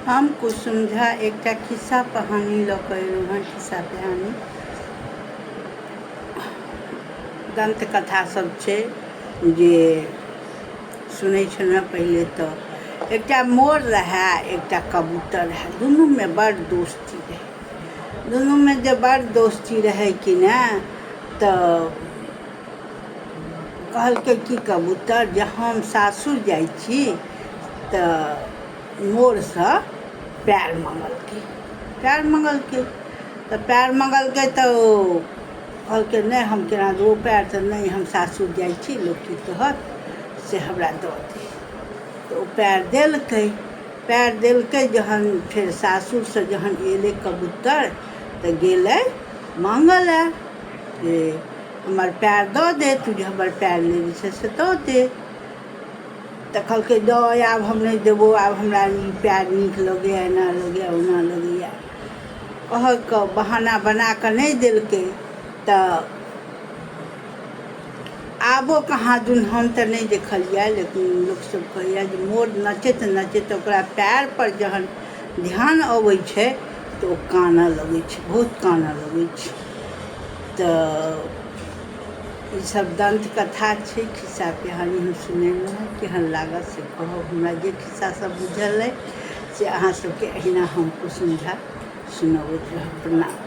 हम कुसुम झा एकटा खिस्सा कहानी लऽ कऽ अयलहुँ हँ। खिस्सा कहानी दन्तकथासभ छै जे सुनै छलहुँ पहिले। तऽ एकटा मोर रहै, एकटा कबूतर रहै, दुनूमे बड़ दोस्ती रहै। दुनूमे जे बड़ दोस्ती रहै कि ने, तऽ कहलकै कि कबूतर जे हम सासुर जाइ छी, तऽ मोरसँ पैर मङ्गलकै। तऽ पैर मङ्गलकै तऽ ओ कहलकै नहि हम केना देबौ पैर, तऽ नहि हम सासुर जाइ छी, लोक की कहत से हमरा दऽ दे। तऽ ओ पैर देलकै। जहन फेर सासुरसँ जहन अयलै कबूतर, तऽ गेलै माँगऽ लए जे हमर पैर दऽ दे, तू जे हमर पैर लेने छै से दऽ दे। तऽ कहलकै नहि आब हम नहि देबौ, आब हमरा ई पैर नीक लगैए, एना लगैए ओना लगैए, कहके बहाना बना कऽ नहि देलकै। तऽ आबो कहाँ दुन हम तऽ नहि देखलियै, लेकिन लोकसभ कहैए जे मोर नचैत नचैत ओकरा पैरपर जहन ध्यान अबै छै तऽ ओ कानऽ लगै छै, बहुत कानऽ लगै छै। तऽ ईसब दन्तकथा छै, खिस्सा कहानी हम सुनेलहुँ हँ। केहन लागल से कहब। हमरा जे खिस्सा सब बुझल अइ से अहाँ सबके अहिना हम कुसुम झा सुनबैत रहब। प्रणाम।